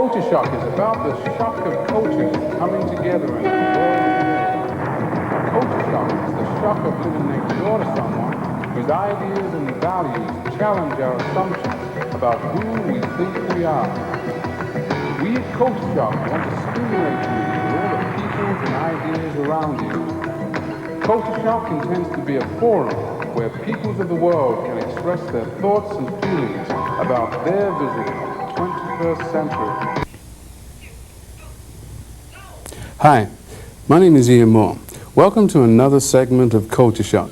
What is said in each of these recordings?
Culture shock is about the shock of cultures coming together in a world today. Culture shock is the shock of living next door to someone whose ideas and values challenge our assumptions about who we think we are. We at Culture Shock want to stimulate you with all the peoples and ideas around you. Culture Shock intends to be a forum where peoples of the world can express their thoughts and feelings about their vision of the 21st century. Hi, my name is Ian Moore. Welcome to another segment of Culture Shock.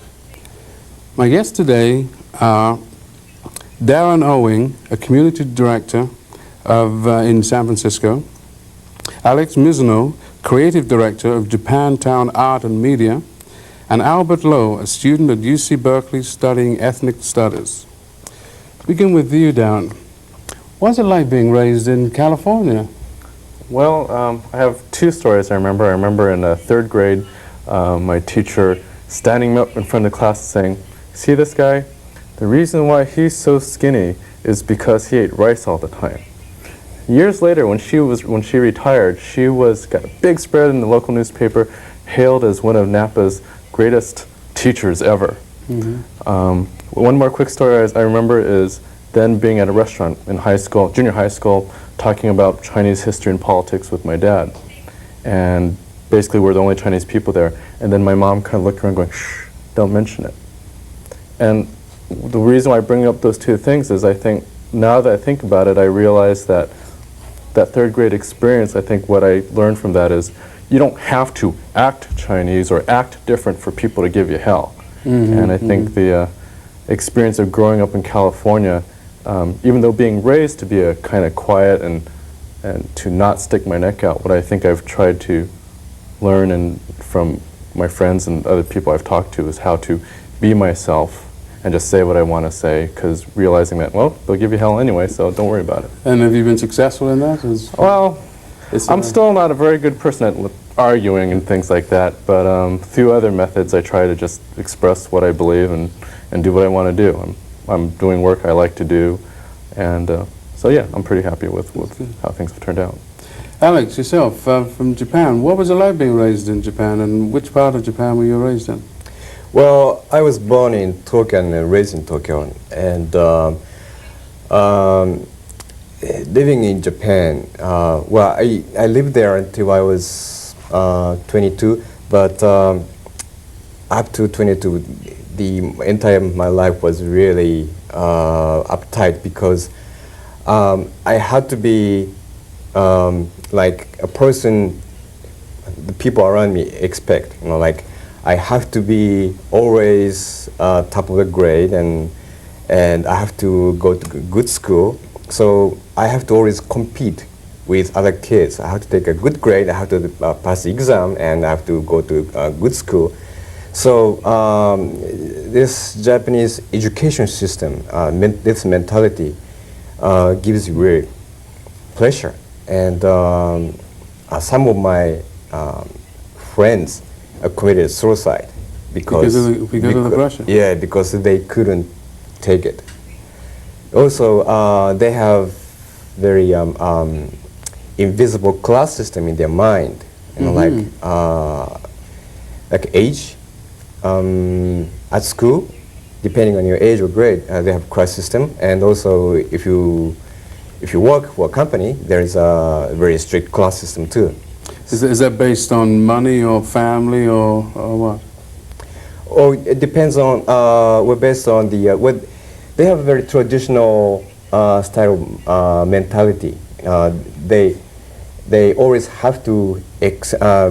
My guests today are Darren Owing, a community director in San Francisco, Alex Mizuno, creative director of Japantown Art and Media, and Albert Lowe, a student at UC Berkeley studying ethnic studies. Begin with you, Darren. What's it like being raised in California? Well, I have two stories I remember. I remember in third grade, my teacher standing up in front of the class saying, "See this guy? The reason why he's so skinny is because he ate rice all the time." Years later, when she retired, she got a big spread in the local newspaper, hailed as one of Napa's greatest teachers ever. Mm-hmm. One more quick story I remember is then being at a restaurant in high school, junior high school, talking about Chinese history and politics with my dad. And basically we're the only Chinese people there. And then my mom kind of looked around going, "Shh, don't mention it." And the reason why I bring up those two things is I think, now that I think about it, I realize that that third grade experience, I think what I learned from that is you don't have to act Chinese or act different for people to give you hell. Mm-hmm, and I think the experience of growing up in California, even though being raised to be a kind of quiet and to not stick my neck out, what I think I've tried to learn from my friends and other people I've talked to is how to be myself and just say what I want to say, because realizing that, well, they'll give you hell anyway, so don't worry about it. And have you been successful in that? Well, I'm still not a very good person at arguing and things like that, but through other methods I try to just express what I believe and do what I want to do. I'm doing work I like to do, and so yeah, I'm pretty happy with how things have turned out. Alex, yourself, from Japan, what was it like being raised in Japan, and which part of Japan were you raised in? Well, I was born in Tokyo and raised in Tokyo, and living in Japan, well, I lived there until I was 22, but up to 22, the entire my life was really uptight, because I had to be like a person the people around me expect, like I have to be always top of the grade, and I have to go to good school. So I have to always compete with other kids. I have to take a good grade, I have to pass the exam, and I have to go to a good school. So this Japanese education system, this mentality gives you real pleasure. And some of my friends committed suicide because of the pressure. Yeah, because they couldn't take it. Also, they have very invisible class system in their mind, like age. At school, depending on your age or grade, they have class system, and also if you work for a company, there is a very strict class system too. Is that based on money or family or what? Oh, it depends on, we're based on the, they have a very traditional style mentality. They always have to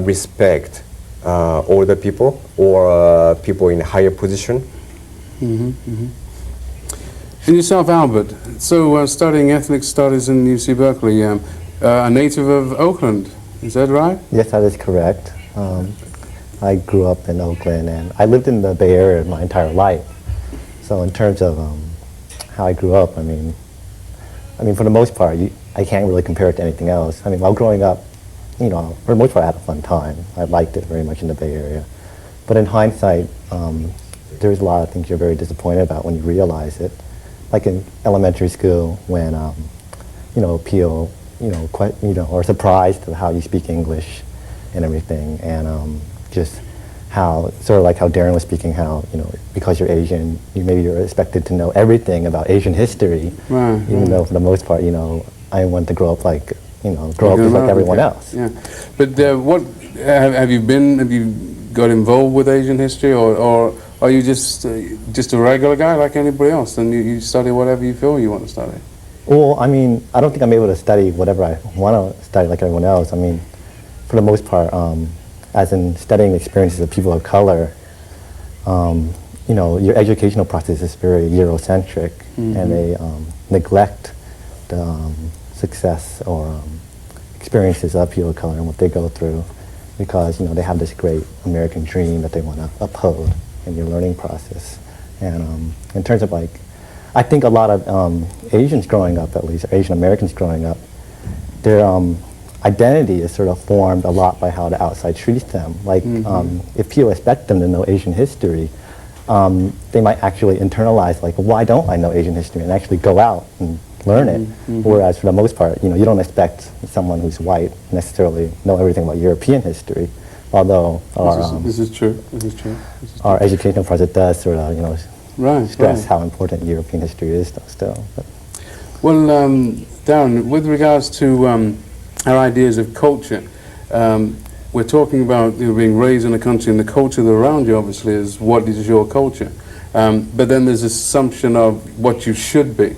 respect older people or people in a higher position. Mm-hmm, mm-hmm. And yourself, Albert, so studying ethnic studies in UC Berkeley, a native of Oakland, is that right? Yes, that is correct. I grew up in Oakland, and I lived in the Bay Area my entire life. So in terms of how I grew up, I mean, for the most part, I can't really compare it to anything else. I mean, while growing up, for the most part, I had a fun time. I liked it very much in the Bay Area. But in hindsight, there's a lot of things you're very disappointed about when you realize it. Like in elementary school, when, Peel or surprised at how you speak English and everything, and just how, sort of like how Darren was speaking, how, because you're Asian, maybe you're expected to know everything about Asian history, even though for the most part, I want to grow up like, grow up just like everyone else. Yeah, but what have you got involved with Asian history, or are you just a regular guy like anybody else, and you study whatever you feel you want to study? Well, I mean, I don't think I'm able to study whatever I want to study like everyone else. I mean, for the most part, as in studying the experiences of people of color, your educational process is very Eurocentric, and they neglect the success or experiences of people of color and what they go through, because they have this great American dream that they want to uphold in your learning process. And in terms of like, I think a lot of Asians growing up, at least, or Asian Americans growing up, their identity is sort of formed a lot by how the outside treats them. Like, if people expect them to know Asian history, they might actually internalize, like, why don't I know Asian history, and actually go out and learn it. Whereas for the most part, you don't expect someone who's white necessarily know everything about European history, although This is true. our educational process does sort of, stress how important European history is still. But. Well, Darren, with regards to our ideas of culture, we're talking about being raised in a country, and the culture around you obviously is what is your culture. But then there's this assumption of what you should be.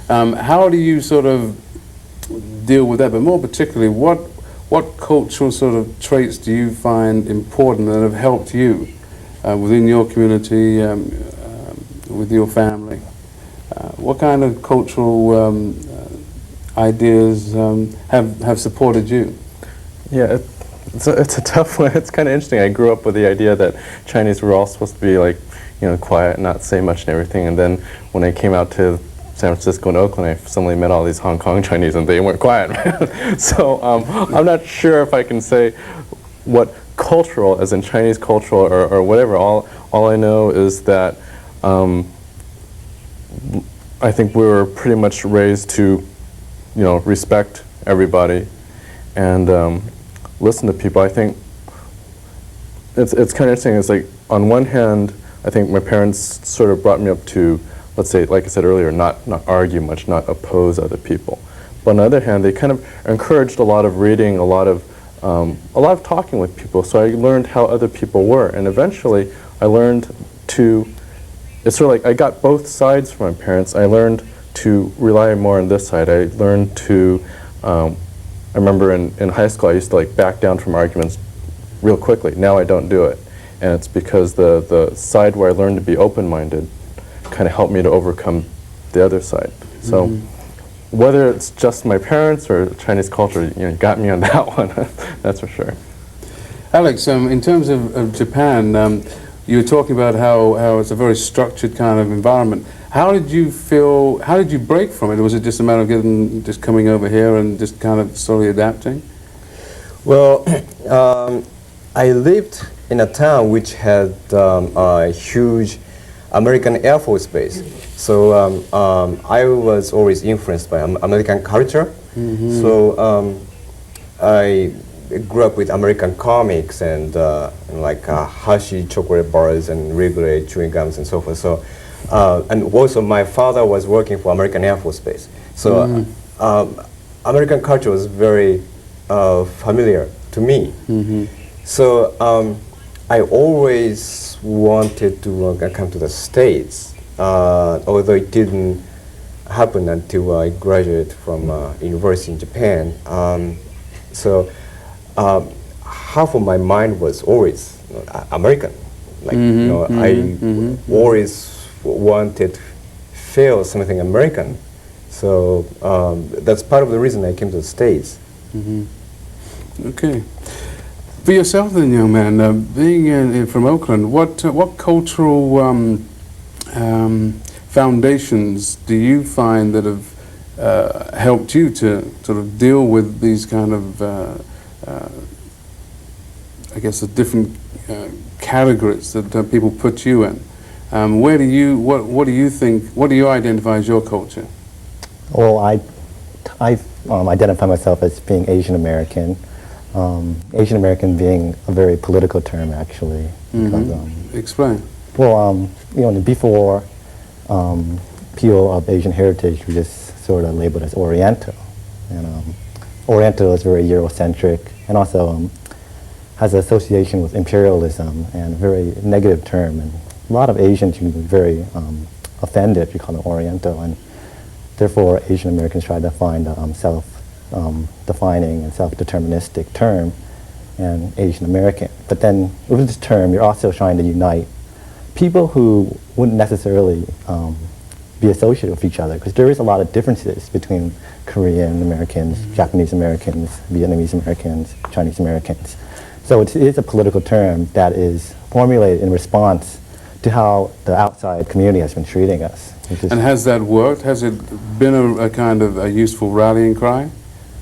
How do you sort of deal with that? But more particularly, what cultural sort of traits do you find important that have helped you within your community, with your family? What kind of cultural ideas have supported you? Yeah, it's a tough one. It's kind of interesting. I grew up with the idea that Chinese were all supposed to be like, quiet, not say much and everything. And then when I came out to San Francisco and Oakland, I suddenly met all these Hong Kong Chinese, and they weren't quiet. So I'm not sure if I can say what cultural, as in Chinese cultural or whatever. All I know is that I think we were pretty much raised to, respect everybody and listen to people. I think it's kind of interesting. It's like, on one hand, I think my parents sort of brought me up to, let's say, like I said earlier, not argue much, not oppose other people. But on the other hand, they kind of encouraged a lot of reading, a lot of talking with people. So I learned how other people were, and eventually I learned to. It's sort of like I got both sides from my parents. I learned to rely more on this side. I learned to. I remember in high school I used to like back down from arguments real quickly. Now I don't do it, and it's because the side where I learned to be open-minded kind of helped me to overcome the other side. So whether it's just my parents or Chinese culture, got me on that one. That's for sure. Alex, in terms of Japan, you were talking about how it's a very structured kind of environment. How did you feel? How did you break from it? Was it just a matter of just coming over here and just kind of slowly adapting? Well, I lived in a town which had a huge American Air Force base. So I was always influenced by American culture. So I grew up with American comics and like Hershey chocolate bars and Wrigley chewing gums and so forth. So and also my father was working for American Air Force Base. So American culture was very familiar to me. So I always wanted to come to the States, although it didn't happen until I graduated from university in Japan. So half of my mind was always American. Like I always wanted to feel something American. So that's part of the reason I came to the States. Okay. For yourself then, young man, being from Oakland, what cultural foundations do you find that have helped you to sort of deal with these kind of, I guess, the different categories that people put you in? What do you think, what do you identify as your culture? Well, I identify myself as being Asian American. Asian American being a very political term, actually. Because, Explain. well, before people of Asian heritage were just sort of labeled as Oriental. And Oriental is very Eurocentric and also has an association with imperialism and a very negative term. And a lot of Asians can be very offended if you call them Oriental. And therefore, Asian Americans try to find a self-defining and self-deterministic term and Asian American. But then with this term, you're also trying to unite people who wouldn't necessarily be associated with each other, because there is a lot of differences between Korean Americans, Japanese Americans, Vietnamese Americans, Chinese Americans. So it is a political term that is formulated in response to how the outside community has been treating us. And has that worked? Has it been a kind of a useful rallying cry,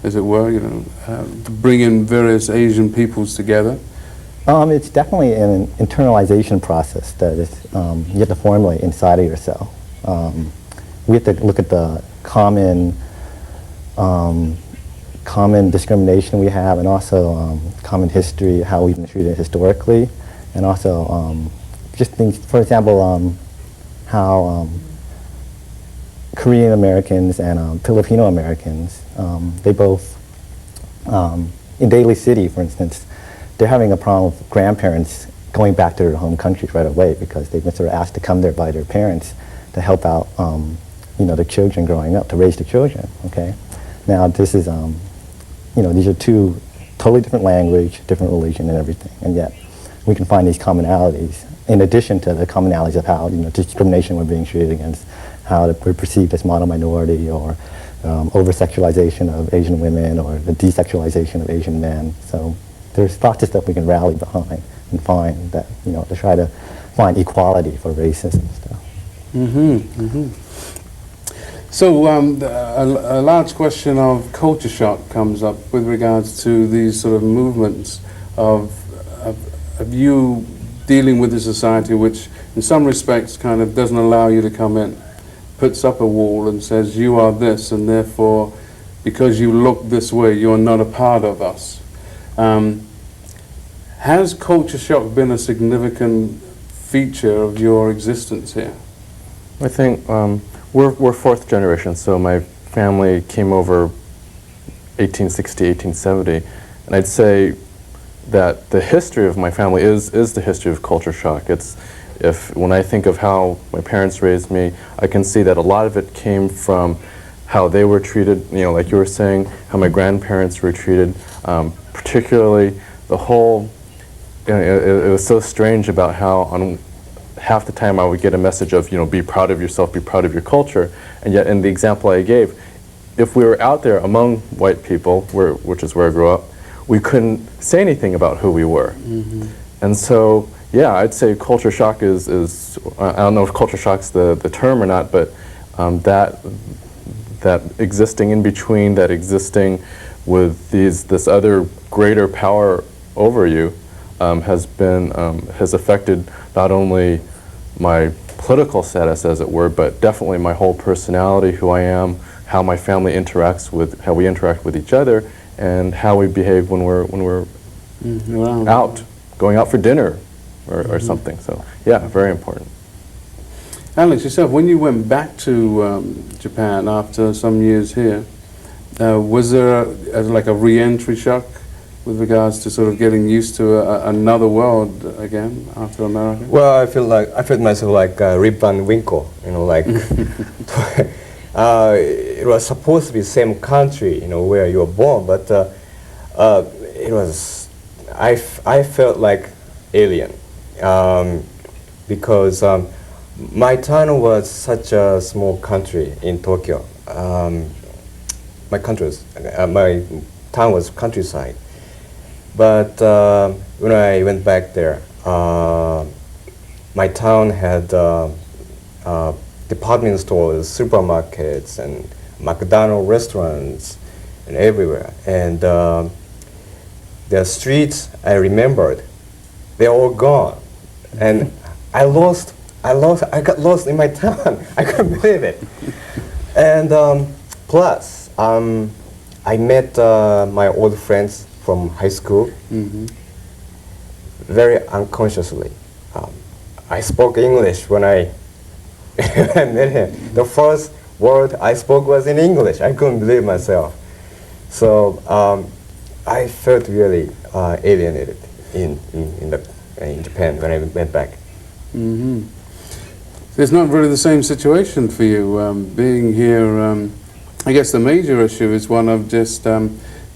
as it were, to bring in various Asian peoples together? It's definitely an internalization process that is, you have to formulate inside of yourself. We have to look at the common discrimination we have, and also common history, how we've been treated historically, and also just things, for example, how Korean Americans and Filipino Americans, they both, in Daly City, for instance, they're having a problem with grandparents going back to their home countries right away because they've been sort of asked to come there by their parents to help out, the children growing up, to raise the children, okay? Now, this is, these are two totally different language, different religion and everything, and yet we can find these commonalities in addition to the commonalities of how, discrimination we're being treated against, how we're perceived as model minority, or over-sexualization of Asian women, or the desexualization of Asian men. So there's lots of stuff we can rally behind and find that, to try to find equality for races and stuff. So a large question of culture shock comes up with regards to these sort of movements of you dealing with a society which in some respects kind of doesn't allow you to come in, puts up a wall and says you are this, and therefore because you look this way you're not a part of us. Has culture shock been a significant feature of your existence here? I think we're fourth generation, so my family came over 1860, 1870, and I'd say that the history of my family is the history of culture shock. When I think of how my parents raised me, I can see that a lot of it came from how they were treated, like you were saying, how my grandparents were treated, particularly the whole, it was so strange about how on half the time I would get a message of, be proud of yourself, be proud of your culture, and yet in the example I gave, if we were out there among white people, which is where I grew up, we couldn't say anything about who we were. And so, yeah, I'd say culture shock is I don't know if culture shock's the term or not, but that existing in between, that existing with this other greater power over you has affected not only my political status, as it were, but definitely my whole personality, who I am, how my family interacts with, how we interact with each other, and how we behave when we're out, going out for dinner or something. So yeah, very important. Alex, yourself, when you went back to Japan after some years here, was there like a re-entry shock with regards to sort of getting used to another world again after America? Well, I felt myself like Rip Van Winkle, like it was supposed to be the same country, where you were born, but it was, I felt like alien, because my town was such a small country in Tokyo. My town was countryside. But when I went back there, my town had department stores, supermarkets, and McDonald's restaurants, and everywhere. And the streets I remembered, they're all gone. And I got lost in my town. I couldn't believe it. And plus, I met my old friends from high school very unconsciously. I spoke English when I met him. The first word I spoke was in English. I couldn't believe myself. So I felt really alienated in Japan when I went back. It's not really the same situation for you being here. I guess the major issue is one of just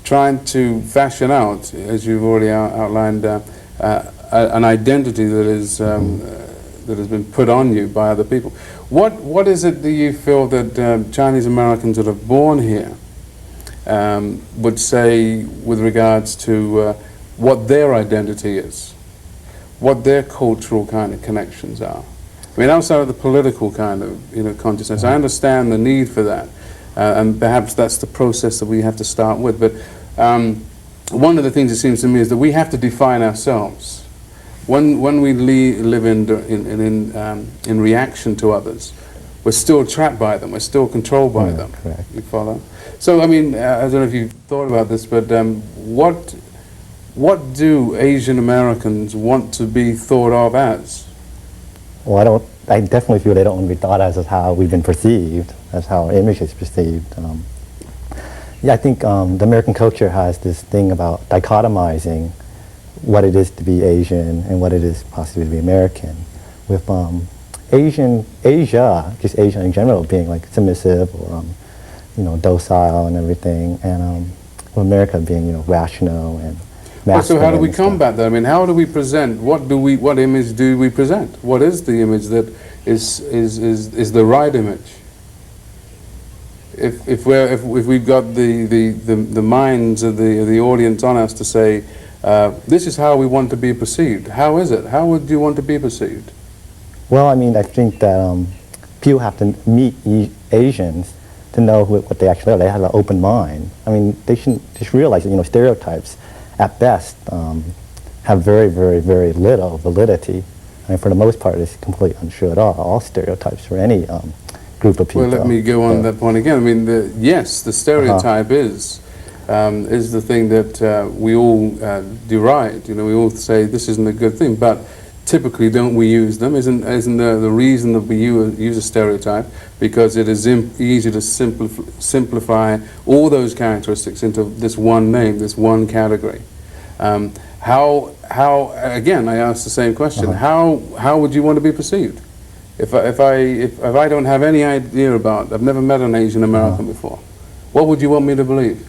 trying to fashion out, as you've already outlined, an identity that is that has been put on you by other people. What is it that you feel that Chinese Americans that are born here would say with regards to what their identity is, what their cultural kind of connections are? I mean, outside of the political kind of consciousness, I understand the need for that, and perhaps that's the process that we have to start with. But one of the things it seems to me is that we have to define ourselves. When we live in reaction to others, we're still trapped by them. We're still controlled by them. Correct. You follow? So, I mean, I don't know if you've thought about this, but what do Asian Americans want to be thought of as? Well, I definitely feel they don't want to be thought as how we've been perceived, as how our image is perceived. Yeah, I think the American culture has this thing about dichotomizing what it is to be Asian and what it is possibly to be American. With Asia, just Asia in general, being like submissive or docile and everything, and America being rational and masculine. So how do we and stuff. combat that? I mean, how do we present? What image do we present? What is the image that is the right image? If we've got the minds of the audience on us to say, this is how we want to be perceived. How is it? How would you want to be perceived? Well, I mean, I think that people have to meet Asians to know what they actually are. They have an open mind. I mean, they should just realize that stereotypes, at best, have very, very, very little validity. I mean, for the most part, it's completely untrue at all. All stereotypes for any group of people. Well, let me go on that point again. I mean, yes, the stereotype is the thing that we all deride. We all say this isn't a good thing, but typically don't we use them? Isn't the reason that we use a stereotype because it is easy to simplify all those characteristics into this one name, this one category? How again? I ask the same question. How would you want to be perceived? If I don't have any idea about, I've never met an Asian American before, what would you want me to believe?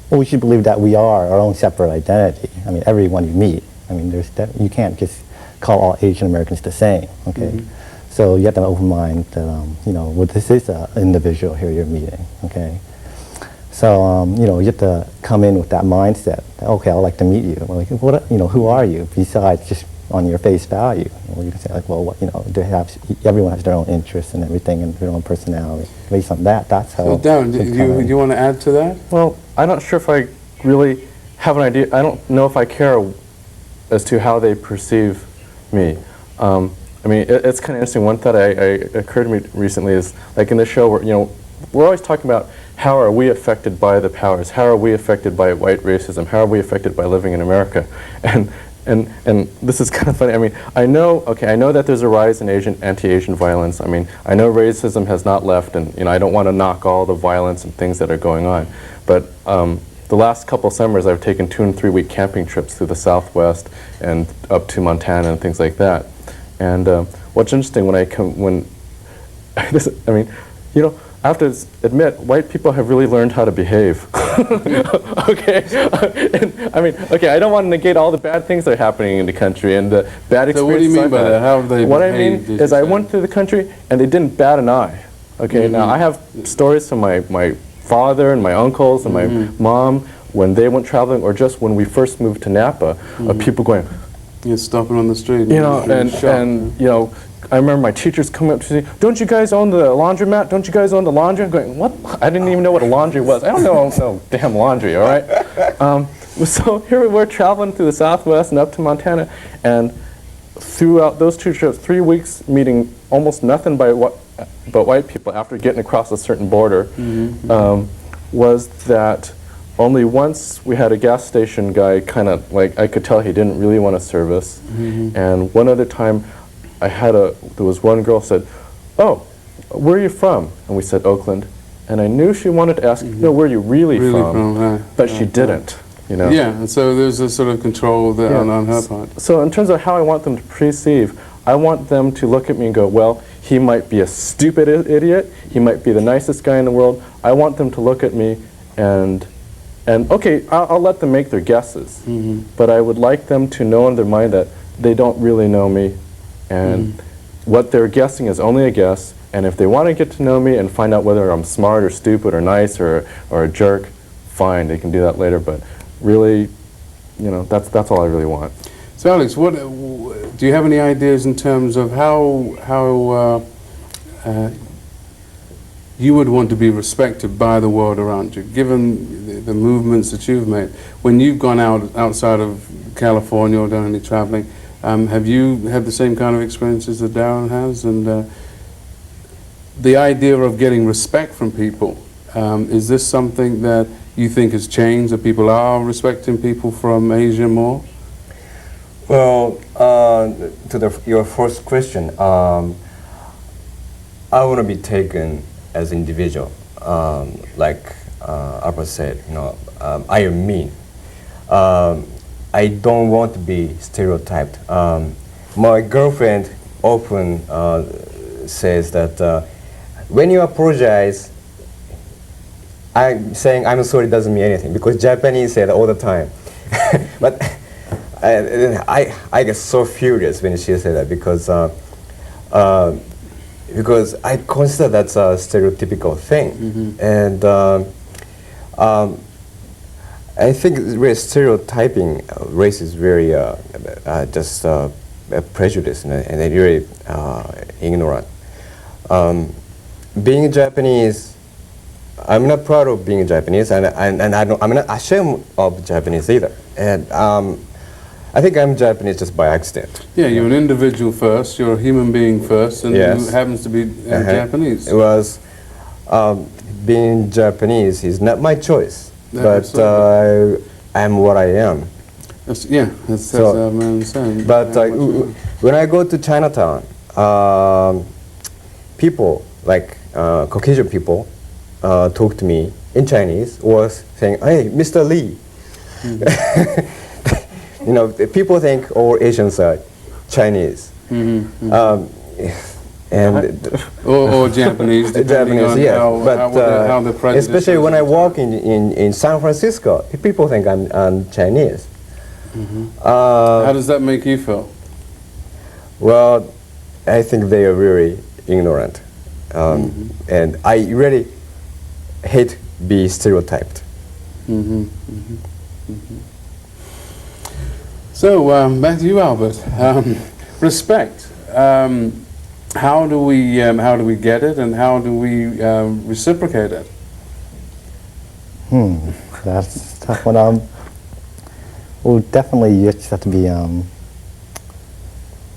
Well, we should believe that we are our own separate identity. I mean, everyone you meet. I mean, you can't just call all Asian Americans the same. Okay, so you have to have an open mind that well, this is an individual here you're meeting. Okay, so you have to come in with that mindset. Okay, I'd like to meet you. Well, like, who are you besides just on your face value? Well, you can say like, well, everyone has their own interests and everything and their own personality. Based on that, that's how. So, Darren, do you want to add to that? Well, I'm not sure if I really have an idea. I don't know if I care as to how they perceive me. I mean, it's kind of interesting. One thought occurred to me recently is, like in the show, we're always talking about how are we affected by the powers? How are we affected by white racism? How are we affected by living in America? And this is kind of funny. I mean, I know that there's a rise in anti-Asian violence. I mean, I know racism has not left, and I don't want to knock all the violence and things that are going on, but the last couple summers I've taken 2 and 3 week camping trips through the Southwest and up to Montana and things like that. And what's interesting I have to admit, white people have really learned how to behave. Okay, I don't want to negate all the bad things that are happening in the country and the bad experiences. So what do you mean by that? How have they What I mean is I went through the country and they didn't bat an eye. Okay, now I have stories from my father and my uncles and my mom when they went traveling, or just when we first moved to Napa, of people going, you're stopping on the street. And I remember my teachers coming up to me, don't you guys own the laundromat? Don't you guys own the laundry? I'm going, what? I didn't even know what a laundry was. I don't know no damn laundry, all right? So here we were traveling through the Southwest and up to Montana, and throughout those 2 trips, 3 weeks, meeting almost nothing but white people after getting across a certain border, was that only once we had a gas station guy kind of like, I could tell he didn't really want to service. And one other time there was one girl said, "Oh, where are you from?" And we said, "Oakland." And I knew she wanted to ask, "No, where are you really from?" But she didn't, you know. Yeah, and so there's a sort of control there on her part. So in terms of how I want them to perceive, I want them to look at me and go, well, he might be a stupid idiot, he might be the nicest guy in the world. I want them to look at me and okay, I'll let them make their guesses. But I would like them to know in their mind that they don't really know me, and what they're guessing is only a guess. And if they want to get to know me and find out whether I'm smart or stupid or nice or a jerk, fine, they can do that later. But really, you know, that's all I really want. So Alex, what do you have any ideas in terms of how you would want to be respected by the world around you, given the movements that you've made? When you've gone outside of California or done any traveling, have you had the same kind of experiences that Darren has? And the idea of getting respect from people, is this something that you think has changed, that people are respecting people from Asia more? Well, to your first question, I want to be taken as individual. Like Albert said, you know, I am me. I don't want to be stereotyped. My girlfriend often says that when you apologize, I'm saying I'm sorry doesn't mean anything, because Japanese say that all the time. But I get so furious when she said that, because I consider that's a stereotypical thing. And I think really stereotyping race is very just a prejudice and really ignorant. Being Japanese, I'm not proud of being Japanese, and I'm not ashamed of Japanese either. And I think I'm Japanese just by accident. Yeah, you're an individual first, you're a human being first, and Yes. who happens to be Japanese. It was being Japanese is not my choice, but I'm what I am. That's what I'm saying. But when I go to Chinatown, people like Caucasian people talk to me in Chinese or saying, "Hey, Mr. Lee." You know, people think all Asians are Chinese. And or Japanese, depending on yes. how the prejudice especially when I is. walk in San Francisco, people think I'm Chinese. How does that make you feel? Well, I think they are very ignorant, and I really hate being stereotyped. So back to you, Albert. Respect. How do we get it, and how do we reciprocate it? That's a tough one. Well, definitely you just have to be,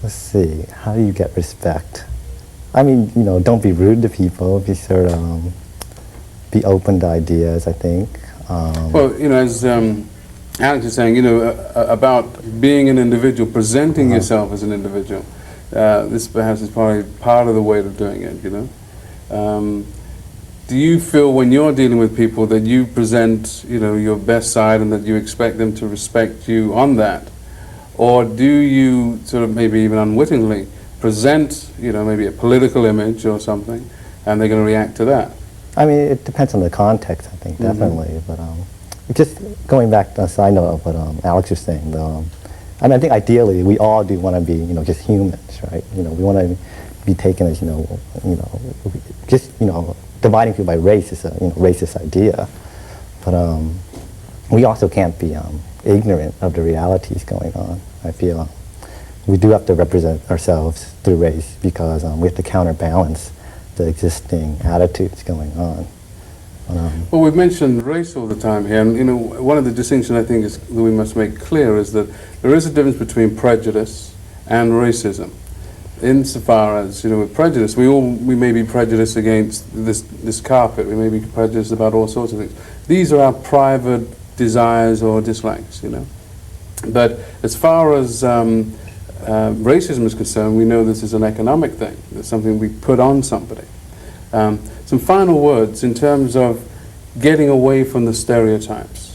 let's see, how do you get respect? I mean, you know, don't be rude to people, be sort of, be open to ideas, I think. Well, you know, as Alex is saying, you know, about being an individual, presenting yourself as an individual. This perhaps is probably part of the way of doing it, you know. Do you feel when you're dealing with people that you present, you know, your best side and that you expect them to respect you on that? Or do you sort of maybe even unwittingly present, you know, maybe a political image or something, and they're going to react to that? I mean, it depends on the context, I think, definitely. But just going back to a side note of what Alex was saying, though, I mean, I think ideally we all do want to be, you know, just humans, right? You know, we want to be taken as, you know, just, you know, dividing people by race is a, you know, racist idea. But we also can't be ignorant of the realities going on. I feel we do have to represent ourselves through race, because we have to counterbalance the existing attitudes going on. Well, we've mentioned race all the time here, and you know, one of the distinctions I think is that we must make clear is that there is a difference between prejudice and racism. insofar as, with prejudice, we may be prejudiced against this carpet, we may be prejudiced about all sorts of things. These are our private desires or dislikes, But as far as racism is concerned, we know this is an economic thing. It's something we put on somebody. Some final words in terms of getting away from the stereotypes.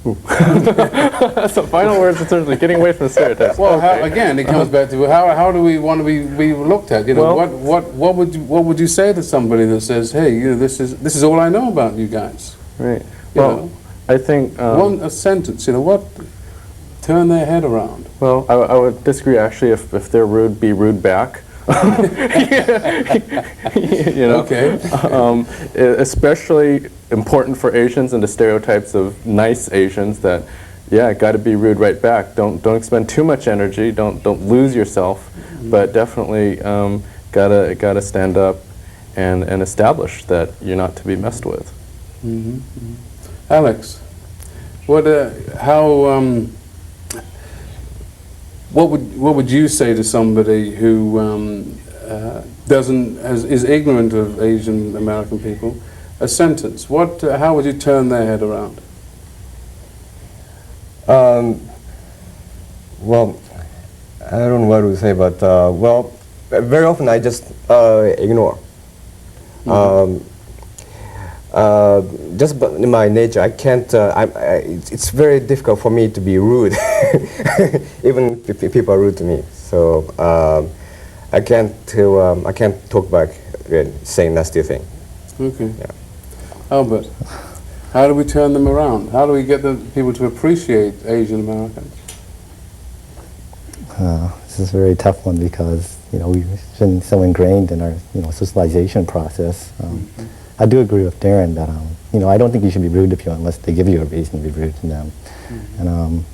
So final words in terms of getting away from the stereotypes. Well, Okay. again, it comes back to how do we want to be looked at? Well- What would you say to somebody that says, hey, this is all I know about you guys? Right. You Well, know? I think A sentence, turn their head around. well, I would disagree actually. If they're rude, be rude back. Okay. Especially important for Asians and the stereotypes of nice Asians that, got to be rude right back. Don't expend too much energy. Don't lose yourself, but definitely gotta stand up and establish that you're not to be messed with. Alex, what would you say to somebody who is ignorant of Asian American people? A sentence. How would you turn their head around? Well, I don't know what to say, but very often I just ignore. Just in my nature, I can't. It's very difficult for me to be rude, even if people are rude to me. So I can't talk back saying nasty thing. Okay. Yeah. Albert, how do we turn them around? How do we get the people to appreciate Asian Americans? This is a very tough one because we've been so ingrained in our socialization process. I do agree with Darren that I don't think you should be rude to people unless they give you a reason to be rude to them. And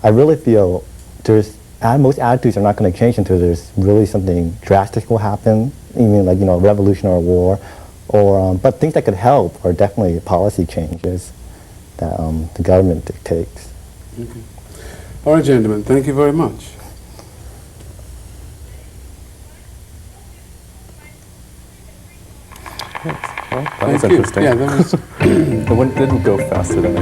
I really feel most attitudes are not going to change until there's really something drastic will happen, even like a revolution or a war, but things that could help are definitely policy changes that the government dictates. Okay. All right, gentlemen, thank you very much. Well, that Thank was you. interesting. Yeah, that was. The one didn't go faster than I